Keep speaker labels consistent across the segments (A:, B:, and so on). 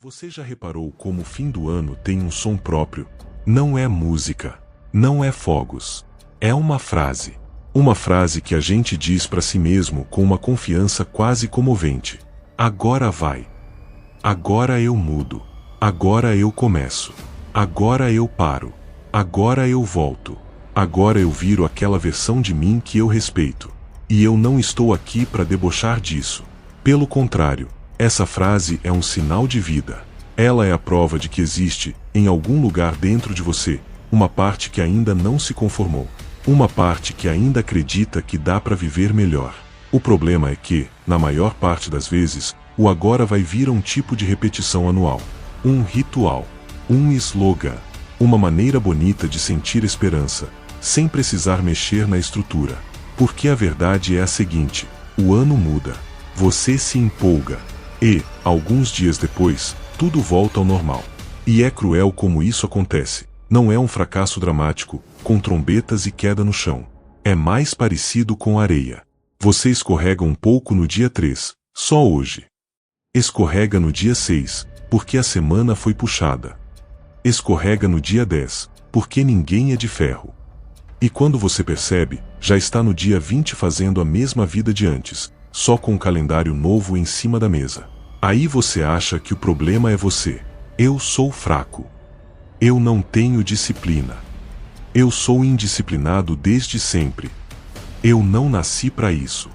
A: Você já reparou como o fim do ano tem um som próprio? Não é música, não é fogos. É uma frase. Uma frase que a gente diz para si mesmo com uma confiança quase comovente. Agora vai. Agora eu mudo. Agora eu começo. Agora eu paro. Agora eu volto. Agora eu viro aquela versão de mim que eu respeito. E eu não estou aqui para debochar disso. Pelo contrário, essa frase é um sinal de vida. Ela é a prova de que existe, em algum lugar dentro de você, uma parte que ainda não se conformou. Uma parte que ainda acredita que dá para viver melhor. O problema é que, na maior parte das vezes, o agora vai vir um tipo de repetição anual. Um ritual. Um slogan. Uma maneira bonita de sentir esperança, sem precisar mexer na estrutura. Porque a verdade é a seguinte: o ano muda. Você se empolga. E, alguns dias depois, tudo volta ao normal. E é cruel como isso acontece. Não é um fracasso dramático, com trombetas e queda no chão. É mais parecido com areia. Você escorrega um pouco no dia 3, só hoje. Escorrega no dia 6, porque a semana foi puxada. Escorrega no dia 10, porque ninguém é de ferro. E quando você percebe, já está no dia 20 fazendo a mesma vida de antes, só com um calendário novo em cima da mesa. Aí você acha que o problema é você. Eu sou fraco. Eu não tenho disciplina. Eu sou indisciplinado desde sempre. Eu não nasci para isso.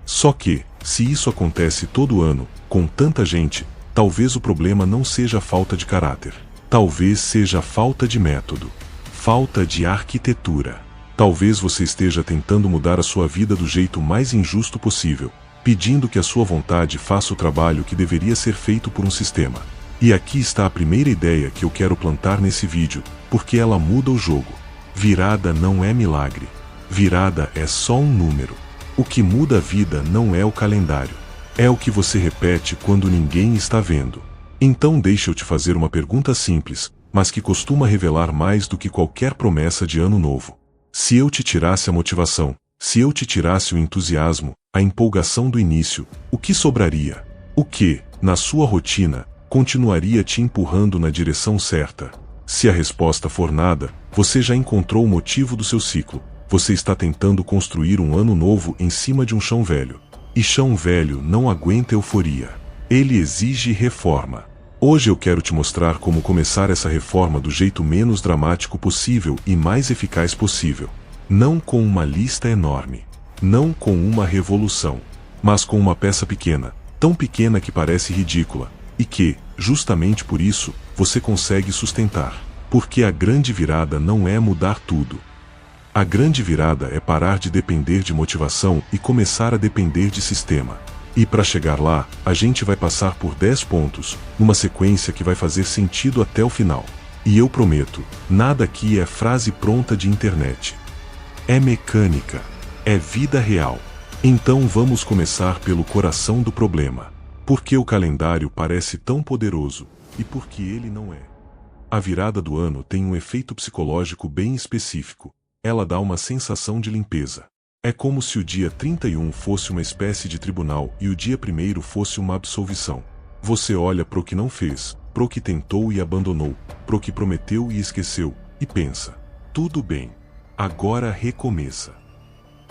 A: Só que, se isso acontece todo ano, com tanta gente, talvez o problema não seja a falta de caráter. Talvez seja a falta de método. Falta de arquitetura. Talvez você esteja tentando mudar a sua vida do jeito mais injusto possível, pedindo que a sua vontade faça o trabalho que deveria ser feito por um sistema. E aqui está a primeira ideia que eu quero plantar nesse vídeo, porque ela muda o jogo. Virada não é milagre. Virada é só um número. O que muda a vida não é o calendário. É o que você repete quando ninguém está vendo. Então deixa eu te fazer uma pergunta simples, mas que costuma revelar mais do que qualquer promessa de ano novo. Se eu te tirasse a motivação, se eu te tirasse o entusiasmo, a empolgação do início, o que sobraria? O que, na sua rotina, continuaria te empurrando na direção certa? Se a resposta for nada, você já encontrou o motivo do seu ciclo. Você está tentando construir um ano novo em cima de um chão velho. E chão velho não aguenta euforia. Ele exige reforma. Hoje eu quero te mostrar como começar essa reforma do jeito menos dramático possível e mais eficaz possível. Não com uma lista enorme. Não com uma revolução. Mas com uma peça pequena. Tão pequena que parece ridícula. E que, justamente por isso, você consegue sustentar. Porque a grande virada não é mudar tudo. A grande virada é parar de depender de motivação e começar a depender de sistema. E para chegar lá, a gente vai passar por 10 pontos, numa sequência que vai fazer sentido até o final. E eu prometo, nada aqui é frase pronta de internet. É mecânica. É vida real. Então vamos começar pelo coração do problema. Por que o calendário parece tão poderoso, e por que ele não é? A virada do ano tem um efeito psicológico bem específico. Ela dá uma sensação de limpeza. É como se o dia 31 fosse uma espécie de tribunal e o dia 1º fosse uma absolvição. Você olha pro que não fez, pro que tentou e abandonou, pro que prometeu e esqueceu, e pensa: tudo bem, agora recomeça.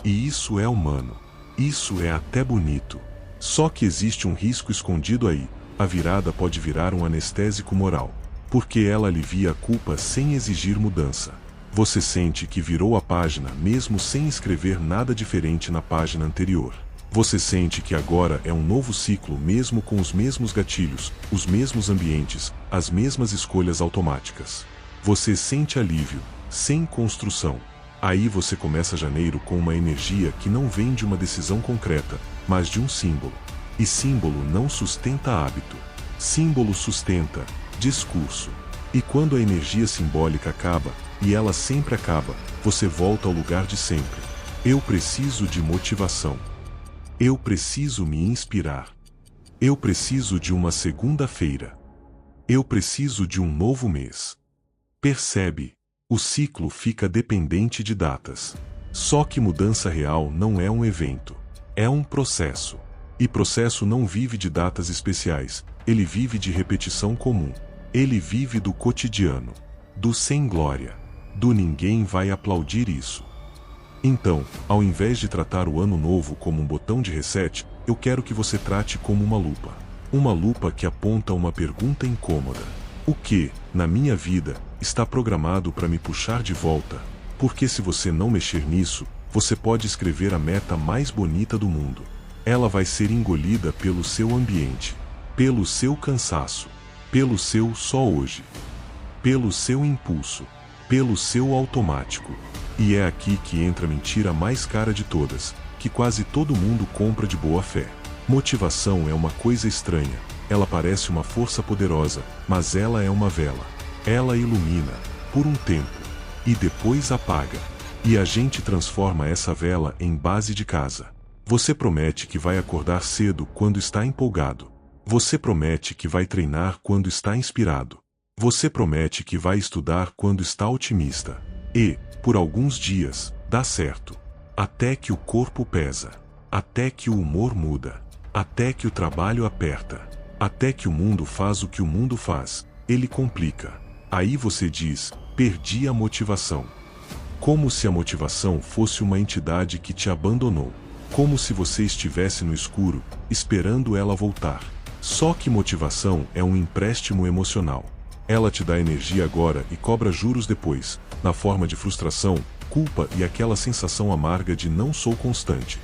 A: E isso é humano. Isso é até bonito. Só que existe um risco escondido aí. A virada pode virar um anestésico moral. Porque ela alivia a culpa sem exigir mudança. Você sente que virou a página mesmo sem escrever nada diferente na página anterior. Você sente que agora é um novo ciclo mesmo com os mesmos gatilhos, os mesmos ambientes, as mesmas escolhas automáticas. Você sente alívio, sem construção. Aí você começa janeiro com uma energia que não vem de uma decisão concreta, mas de um símbolo. E símbolo não sustenta hábito. Símbolo sustenta discurso. E quando a energia simbólica acaba, e ela sempre acaba, você volta ao lugar de sempre. Eu preciso de motivação. Eu preciso me inspirar. Eu preciso de uma segunda-feira. Eu preciso de um novo mês. Percebe? O ciclo fica dependente de datas. Só que mudança real não é um evento. É um processo. E processo não vive de datas especiais. ele vive de repetição comum. Ele vive do cotidiano, do sem glória, do ninguém vai aplaudir isso. Então, ao invés de tratar o ano novo como um botão de reset, eu quero que você trate como uma lupa. Uma lupa que aponta uma pergunta incômoda. O que, na minha vida, está programado para me puxar de volta? Porque se você não mexer nisso, você pode escrever a meta mais bonita do mundo. Ela vai ser engolida pelo seu ambiente, pelo seu cansaço, pelo seu só hoje, pelo seu impulso, pelo seu automático. E é aqui que entra a mentira mais cara de todas, que quase todo mundo compra de boa fé. Motivação é uma coisa estranha. Ela parece uma força poderosa, mas ela é uma vela. Ela ilumina, por um tempo, e depois apaga. E a gente transforma essa vela em base de casa. Você promete que vai acordar cedo quando está empolgado. Você promete que vai treinar quando está inspirado. Você promete que vai estudar quando está otimista. E, por alguns dias, dá certo. Até que o corpo pesa. Até que o humor muda. Até que o trabalho aperta. Até que o mundo faz o que o mundo faz. Ele complica. Aí você diz, perdi a motivação. Como se a motivação fosse uma entidade que te abandonou. Como se você estivesse no escuro, esperando ela voltar. Só que motivação é um empréstimo emocional. Ela te dá energia agora e cobra juros depois, na forma de frustração, culpa e aquela sensação amarga de não sou constante.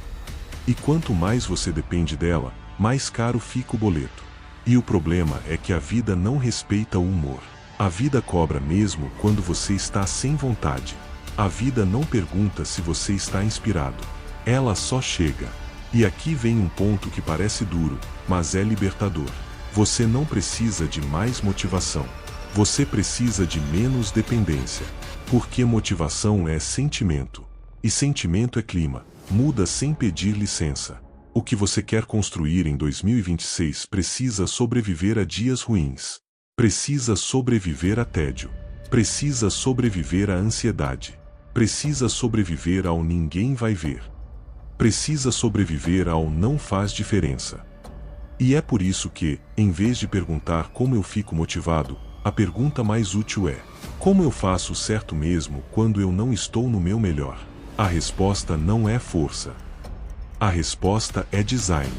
A: E quanto mais você depende dela, mais caro fica o boleto. E o problema é que a vida não respeita o humor. A vida cobra mesmo quando você está sem vontade. A vida não pergunta se você está inspirado. Ela só chega. E aqui vem um ponto que parece duro, mas é libertador. Você não precisa de mais motivação. Você precisa de menos dependência. Porque motivação é sentimento. E sentimento é clima. Muda sem pedir licença. O que você quer construir em 2026 precisa sobreviver a dias ruins. Precisa sobreviver a tédio. Precisa sobreviver à ansiedade. Precisa sobreviver ao ninguém vai ver. Precisa sobreviver ao não faz diferença. E é por isso que, em vez de perguntar como eu fico motivado, a pergunta mais útil é: como eu faço certo mesmo quando eu não estou no meu melhor? A resposta não é força. A resposta é design.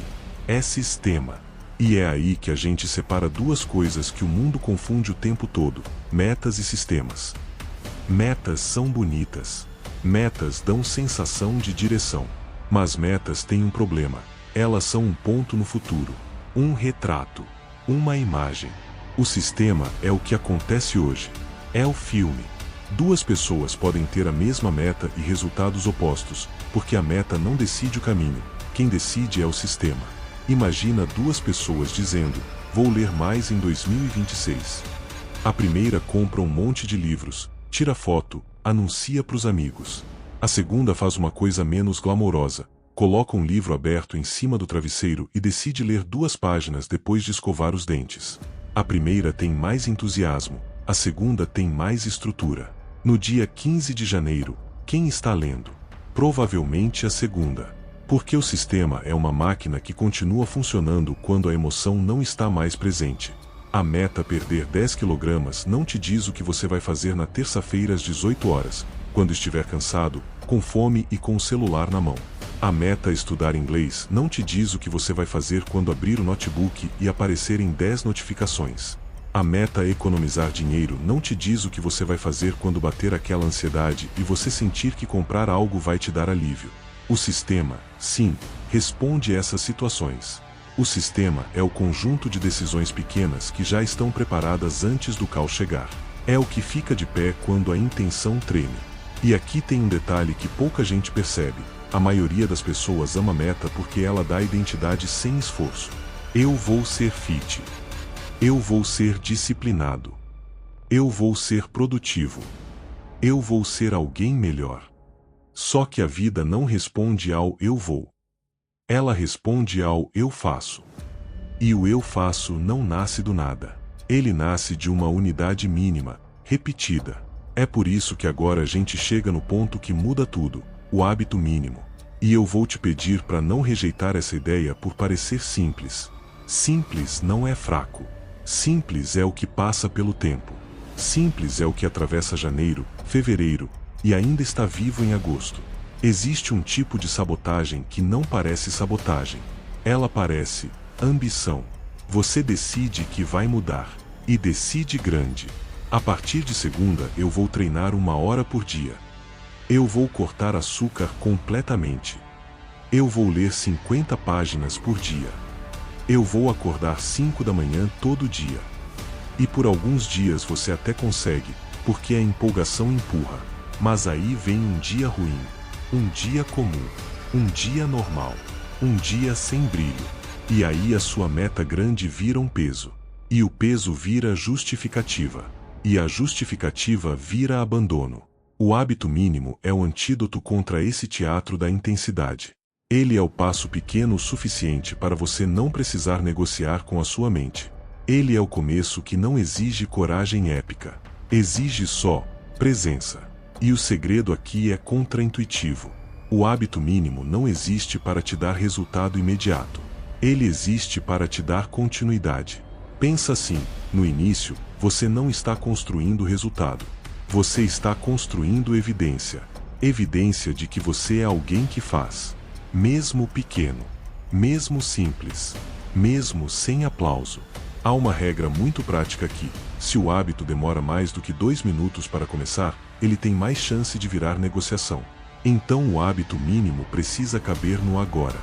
A: É sistema. E é aí que a gente separa duas coisas que o mundo confunde o tempo todo: metas e sistemas. Metas são bonitas. Metas dão sensação de direção. Mas metas têm um problema. Elas são um ponto no futuro. Um retrato. Uma imagem. O sistema é o que acontece hoje. É o filme. Duas pessoas podem ter a mesma meta e resultados opostos, porque a meta não decide o caminho. Quem decide é o sistema. Imagina duas pessoas dizendo, vou ler mais em 2026. A primeira compra um monte de livros, tira foto, anuncia para os amigos. A segunda faz uma coisa menos glamourosa, coloca um livro aberto em cima do travesseiro e decide ler 2 páginas depois de escovar os dentes. A primeira tem mais entusiasmo, a segunda tem mais estrutura. No dia 15 de janeiro, quem está lendo? Provavelmente a segunda. Porque o sistema é uma máquina que continua funcionando quando a emoção não está mais presente. A meta perder 10 kg não te diz o que você vai fazer na terça-feira às 18 horas, quando estiver cansado, com fome e com o celular na mão. A meta estudar inglês não te diz o que você vai fazer quando abrir o notebook e aparecerem 10 notificações. A meta economizar dinheiro não te diz o que você vai fazer quando bater aquela ansiedade e você sentir que comprar algo vai te dar alívio. O sistema, sim, responde essas situações. O sistema é o conjunto de decisões pequenas que já estão preparadas antes do caos chegar. É o que fica de pé quando a intenção treme. E aqui tem um detalhe que pouca gente percebe. A maioria das pessoas ama a meta porque ela dá identidade sem esforço. Eu vou ser fit. Eu vou ser disciplinado. Eu vou ser produtivo. Eu vou ser alguém melhor. Só que a vida não responde ao eu vou. Ela responde ao eu faço. E o eu faço não nasce do nada. Ele nasce de uma unidade mínima, repetida. É por isso que agora a gente chega no ponto que muda tudo, o hábito mínimo. E eu vou te pedir para não rejeitar essa ideia por parecer simples. Simples não é fraco. Simples é o que passa pelo tempo. Simples é o que atravessa janeiro, fevereiro, e ainda está vivo em agosto. Existe um tipo de sabotagem que não parece sabotagem. Ela parece ambição. Você decide que vai mudar. E decide grande. A partir de segunda eu vou treinar 1 hora por dia. Eu vou cortar açúcar completamente. Eu vou ler 50 páginas por dia. Eu vou acordar 5 da manhã todo dia. E por alguns dias você até consegue, porque a empolgação empurra. Mas aí vem um dia ruim, um dia comum, um dia normal, um dia sem brilho. E aí a sua meta grande vira um peso. E o peso vira justificativa. E a justificativa vira abandono. O hábito mínimo é o antídoto contra esse teatro da intensidade. Ele é o passo pequeno o suficiente para você não precisar negociar com a sua mente. Ele é o começo que não exige coragem épica. Exige só presença. E o segredo aqui é contraintuitivo. O hábito mínimo não existe para te dar resultado imediato. Ele existe para te dar continuidade. Pensa assim, no início, você não está construindo resultado. Você está construindo evidência. Evidência de que você é alguém que faz. Mesmo pequeno. Mesmo simples. Mesmo sem aplauso. Há uma regra muito prática aqui. Se o hábito demora mais do que 2 minutos para começar, ele tem mais chance de virar negociação. Então o hábito mínimo precisa caber no agora.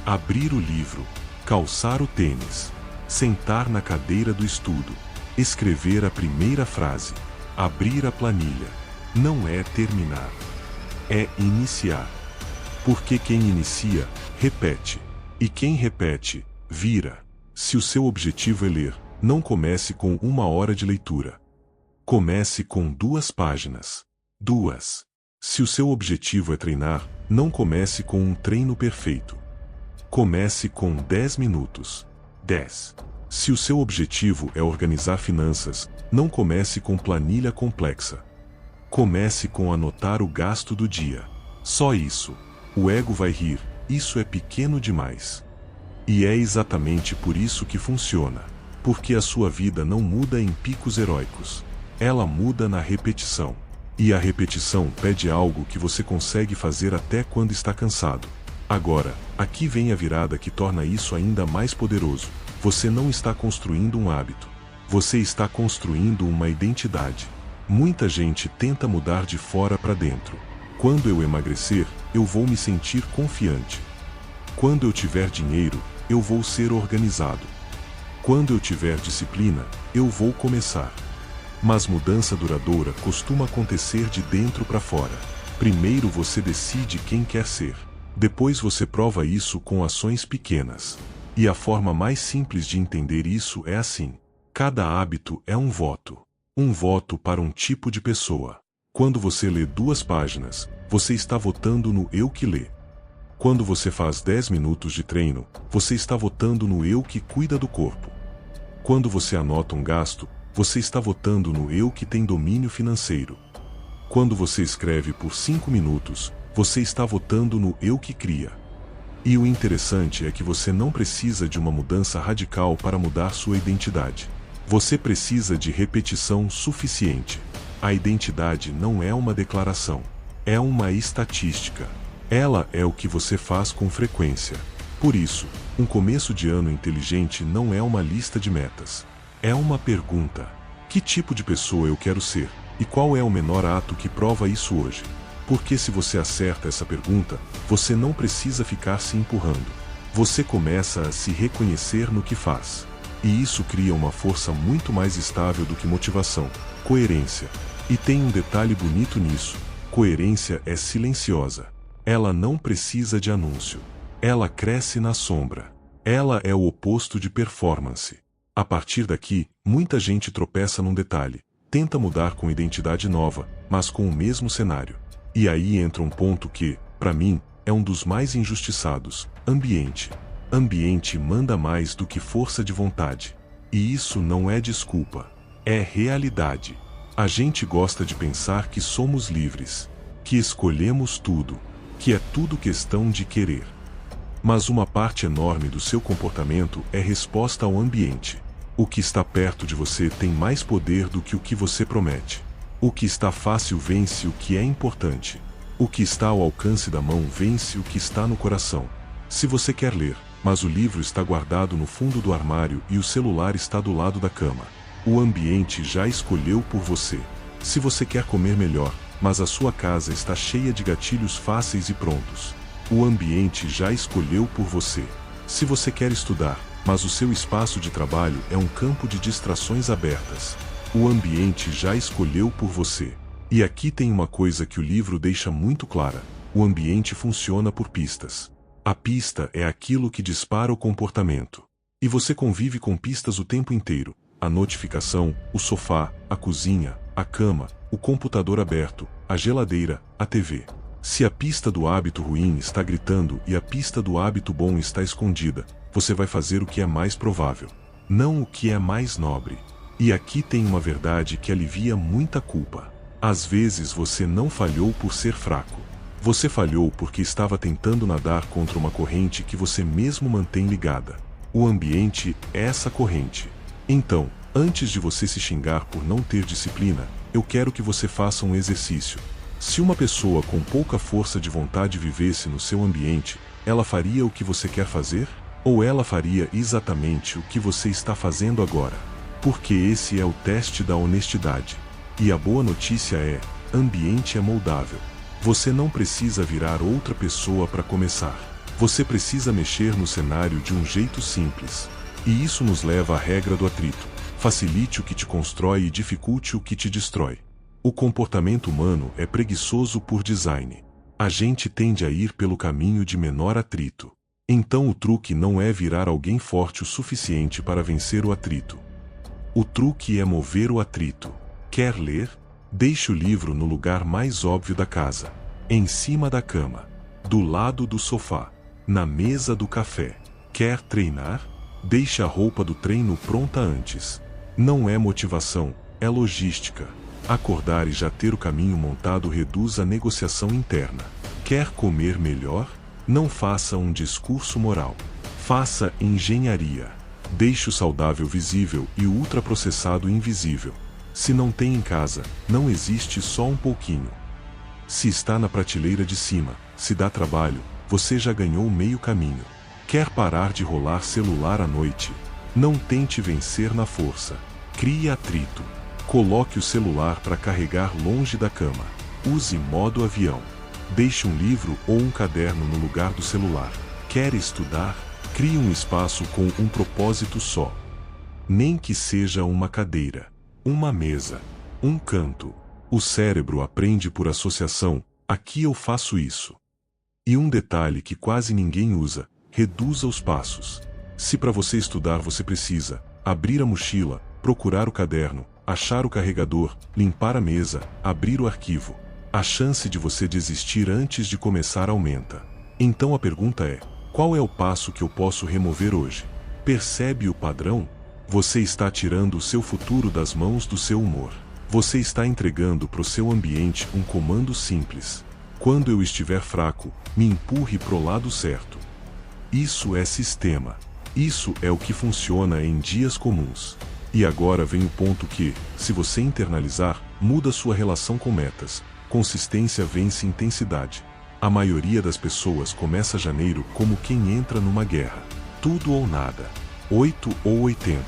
A: Abrir o livro. Calçar o tênis. Sentar na cadeira do estudo. Escrever a primeira frase. Abrir a planilha. Não é terminar. É iniciar. Porque quem inicia, repete. E quem repete, vira. Se o seu objetivo é ler, não comece com 1 hora de leitura. Comece com 2 páginas. 2. Se o seu objetivo é treinar, não comece com um treino perfeito. Comece com 10 minutos. 10. Se o seu objetivo é organizar finanças, não comece com planilha complexa. Comece com anotar o gasto do dia. Só isso. O ego vai rir, isso é pequeno demais. E é exatamente por isso que funciona. Porque a sua vida não muda em picos heróicos. Ela muda na repetição. E a repetição pede algo que você consegue fazer até quando está cansado. Agora, aqui vem a virada que torna isso ainda mais poderoso. Você não está construindo um hábito. Você está construindo uma identidade. Muita gente tenta mudar de fora para dentro. Quando eu emagrecer, eu vou me sentir confiante. Quando eu tiver dinheiro, eu vou ser organizado. Quando eu tiver disciplina, eu vou começar. Mas mudança duradoura costuma acontecer de dentro para fora. Primeiro você decide quem quer ser. Depois você prova isso com ações pequenas. E a forma mais simples de entender isso é assim. Cada hábito é um voto. Um voto para um tipo de pessoa. Quando você lê 2 páginas, você está votando no eu que lê. Quando você faz 10 minutos de treino, você está votando no eu que cuida do corpo. Quando você anota um gasto, você está votando no eu que tem domínio financeiro. Quando você escreve por 5 minutos, você está votando no eu que cria. E o interessante é que você não precisa de uma mudança radical para mudar sua identidade. Você precisa de repetição suficiente. A identidade não é uma declaração. É uma estatística. Ela é o que você faz com frequência. Por isso, um começo de ano inteligente não é uma lista de metas. É uma pergunta. Que tipo de pessoa eu quero ser? E qual é o menor ato que prova isso hoje? Porque se você acerta essa pergunta, você não precisa ficar se empurrando. Você começa a se reconhecer no que faz. E isso cria uma força muito mais estável do que motivação. Coerência. E tem um detalhe bonito nisso. Coerência é silenciosa. Ela não precisa de anúncio. Ela cresce na sombra. Ela é o oposto de performance. A partir daqui, muita gente tropeça num detalhe. Tenta mudar com identidade nova, mas com o mesmo cenário. E aí entra um ponto que, para mim, é um dos mais injustiçados: ambiente. Ambiente manda mais do que força de vontade. E isso não é desculpa. É realidade. A gente gosta de pensar que somos livres, que escolhemos tudo, que é tudo questão de querer. Mas uma parte enorme do seu comportamento é resposta ao ambiente. O que está perto de você tem mais poder do que o que você promete. O que está fácil vence o que é importante. O que está ao alcance da mão vence o que está no coração. Se você quer ler, mas o livro está guardado no fundo do armário e o celular está do lado da cama, o ambiente já escolheu por você. Se você quer comer melhor, mas a sua casa está cheia de gatilhos fáceis e prontos, o ambiente já escolheu por você. Se você quer estudar, mas o seu espaço de trabalho é um campo de distrações abertas, o ambiente já escolheu por você. E aqui tem uma coisa que o livro deixa muito clara: o ambiente funciona por pistas. A pista é aquilo que dispara o comportamento. E você convive com pistas o tempo inteiro: a notificação, o sofá, a cozinha, a cama, o computador aberto, a geladeira, a TV. Se a pista do hábito ruim está gritando e a pista do hábito bom está escondida, você vai fazer o que é mais provável, não o que é mais nobre. E aqui tem uma verdade que alivia muita culpa. Às vezes você não falhou por ser fraco. Você falhou porque estava tentando nadar contra uma corrente que você mesmo mantém ligada. O ambiente é essa corrente. Então, antes de você se xingar por não ter disciplina, eu quero que você faça um exercício. Se uma pessoa com pouca força de vontade vivesse no seu ambiente, ela faria o que você quer fazer? Ou ela faria exatamente o que você está fazendo agora? Porque esse é o teste da honestidade. E a boa notícia é: ambiente é moldável. Você não precisa virar outra pessoa para começar. Você precisa mexer no cenário de um jeito simples. E isso nos leva à regra do atrito. Facilite o que te constrói e dificulte o que te destrói. O comportamento humano é preguiçoso por design. A gente tende a ir pelo caminho de menor atrito. Então o truque não é virar alguém forte o suficiente para vencer o atrito. O truque é mover o atrito. Quer ler? Deixe o livro no lugar mais óbvio da casa. Em cima da cama. Do lado do sofá. Na mesa do café. Quer treinar? Deixe a roupa do treino pronta antes. Não é motivação, é logística. Acordar e já ter o caminho montado reduz a negociação interna. Quer comer melhor? Não faça um discurso moral. Faça engenharia. Deixe o saudável visível e o ultraprocessado invisível. Se não tem em casa, não existe só um pouquinho. Se está na prateleira de cima, se dá trabalho, você já ganhou meio caminho. Quer parar de rolar celular à noite? Não tente vencer na força. Crie atrito. Coloque o celular para carregar longe da cama. Use modo avião. Deixe um livro ou um caderno no lugar do celular. Quer estudar? Crie um espaço com um propósito só. Nem que seja uma cadeira, uma mesa, um canto. O cérebro aprende por associação: aqui eu faço isso. E um detalhe que quase ninguém usa: reduza os passos. Se para você estudar você precisa abrir a mochila, procurar o caderno, achar o carregador, limpar a mesa, abrir o arquivo, a chance de você desistir antes de começar aumenta. Então a pergunta é: qual é o passo que eu posso remover hoje? Percebe o padrão? Você está tirando o seu futuro das mãos do seu humor. Você está entregando para o seu ambiente um comando simples: quando eu estiver fraco, me empurre pro lado certo. Isso é sistema. Isso é o que funciona em dias comuns. E agora vem o ponto que, se você internalizar, muda sua relação com metas. Consistência vence intensidade. A maioria das pessoas começa janeiro como quem entra numa guerra. Tudo ou nada. 8 ou 80.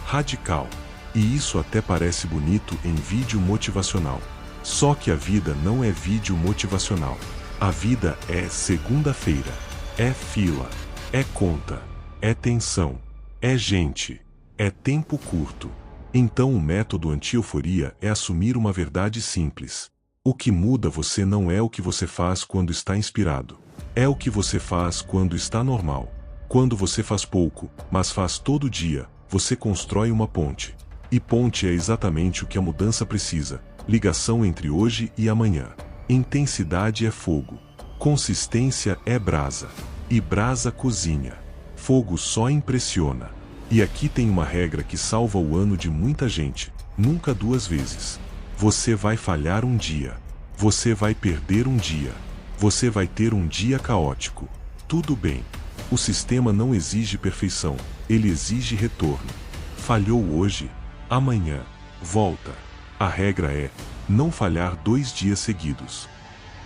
A: Radical. E isso até parece bonito em vídeo motivacional. Só que a vida não é vídeo motivacional. A vida é segunda-feira. É fila. É conta. É tensão. É gente. É tempo curto. Então o método anti-euforia é assumir uma verdade simples. O que muda você não é o que você faz quando está inspirado. É o que você faz quando está normal. Quando você faz pouco, mas faz todo dia, você constrói uma ponte. E ponte é exatamente o que a mudança precisa. Ligação entre hoje e amanhã. Intensidade é fogo. Consistência é brasa. E brasa cozinha. Fogo só impressiona. E aqui tem uma regra que salva o ano de muita gente: nunca duas vezes. Você vai falhar um dia. Você vai perder um dia. Você vai ter um dia caótico. Tudo bem. O sistema não exige perfeição, ele exige retorno. Falhou hoje, amanhã, volta. A regra é, não falhar 2 dias seguidos.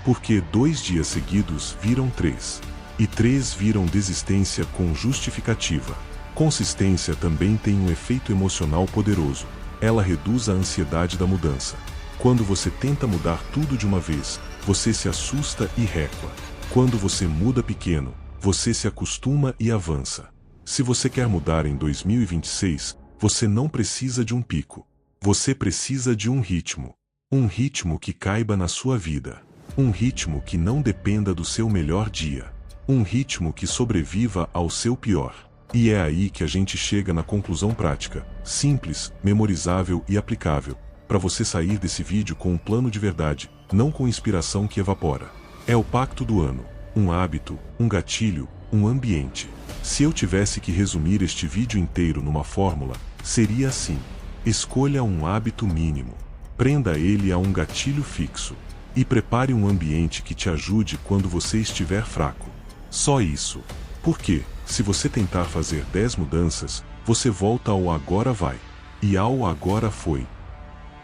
A: Porque 2 dias seguidos viram 3. E 3 viram desistência com justificativa. Consistência também tem um efeito emocional poderoso. Ela reduz a ansiedade da mudança. Quando você tenta mudar tudo de uma vez, você se assusta e recua. Quando você muda pequeno, você se acostuma e avança. Se você quer mudar em 2026, você não precisa de um pico. Você precisa de um ritmo. Um ritmo que caiba na sua vida. Um ritmo que não dependa do seu melhor dia. Um ritmo que sobreviva ao seu pior. E é aí que a gente chega na conclusão prática, simples, memorizável e aplicável, para você sair desse vídeo com um plano de verdade, não com inspiração que evapora. É o pacto do ano, um hábito, um gatilho, um ambiente. Se eu tivesse que resumir este vídeo inteiro numa fórmula, seria assim: escolha um hábito mínimo, prenda ele a um gatilho fixo, e prepare um ambiente que te ajude quando você estiver fraco. Só isso. Porque, se você tentar fazer 10 mudanças, você volta ao agora vai. E ao agora foi.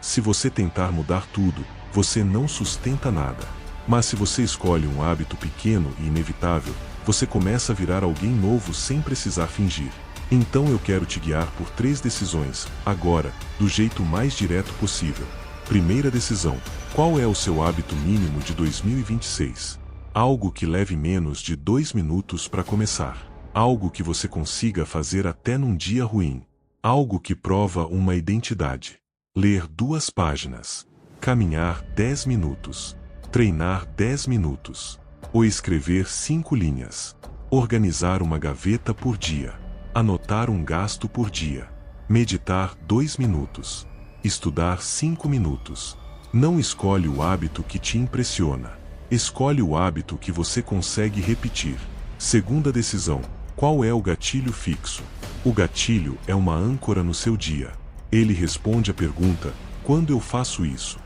A: Se você tentar mudar tudo, você não sustenta nada. Mas se você escolhe um hábito pequeno e inevitável, você começa a virar alguém novo sem precisar fingir. Então eu quero te guiar por 3 decisões, agora, do jeito mais direto possível. Primeira decisão: qual é o seu hábito mínimo de 2026? Algo que leve menos de 2 minutos para começar. Algo que você consiga fazer até num dia ruim. Algo que prova uma identidade. Ler 2 páginas. Caminhar 10 minutos. Treinar 10 minutos. Ou escrever 5 linhas. Organizar uma gaveta por dia. Anotar um gasto por dia. Meditar 2 minutos. Estudar 5 minutos. Não escolhe o hábito que te impressiona. Escolhe o hábito que você consegue repetir. Segunda decisão: qual é o gatilho fixo? O gatilho é uma âncora no seu dia. Ele responde à pergunta: quando eu faço isso?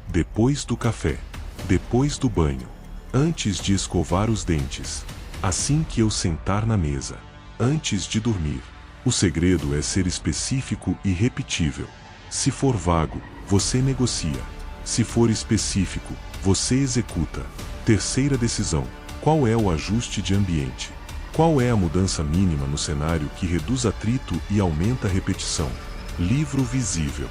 A: Depois do café. Depois do banho. Antes de escovar os dentes. Assim que eu sentar na mesa. Antes de dormir. O segredo é ser específico e repetível. Se for vago, você negocia. Se for específico, você executa. Terceira decisão: qual é o ajuste de ambiente? Qual é a mudança mínima no cenário que reduz atrito e aumenta a repetição? Livro visível.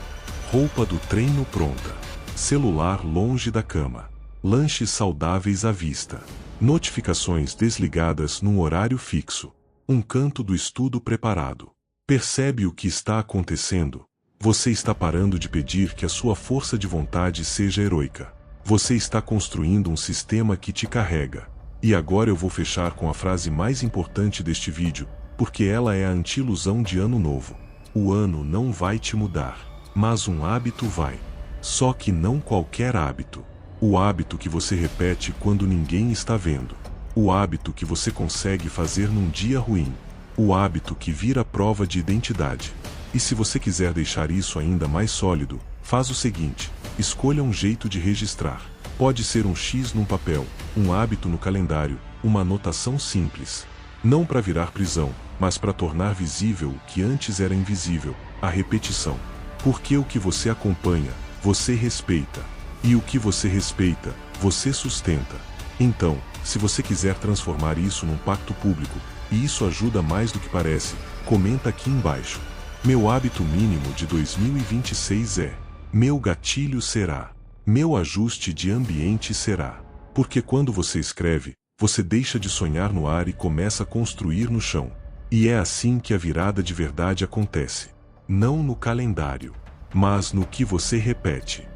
A: Roupa do treino pronta. Celular longe da cama. Lanches saudáveis à vista. Notificações desligadas num horário fixo. Um canto do estudo preparado. Percebe o que está acontecendo? Você está parando de pedir que a sua força de vontade seja heroica. Você está construindo um sistema que te carrega. E agora eu vou fechar com a frase mais importante deste vídeo, porque ela é a anti-ilusão de ano novo. O ano não vai te mudar, mas um hábito vai. Só que não qualquer hábito. O hábito que você repete quando ninguém está vendo. O hábito que você consegue fazer num dia ruim. O hábito que vira prova de identidade. E se você quiser deixar isso ainda mais sólido, faz o seguinte: escolha um jeito de registrar. Pode ser um X num papel, um hábito no calendário, uma anotação simples. Não para virar prisão, mas para tornar visível o que antes era invisível, a repetição. Porque o que você acompanha, você respeita. E o que você respeita, você sustenta. Então, se você quiser transformar isso num pacto público, e isso ajuda mais do que parece, comenta aqui embaixo. Meu hábito mínimo de 2026 é: meu gatilho será. Meu ajuste de ambiente será. Porque quando você escreve, você deixa de sonhar no ar e começa a construir no chão. E é assim que a virada de verdade acontece. Não no calendário, mas no que você repete.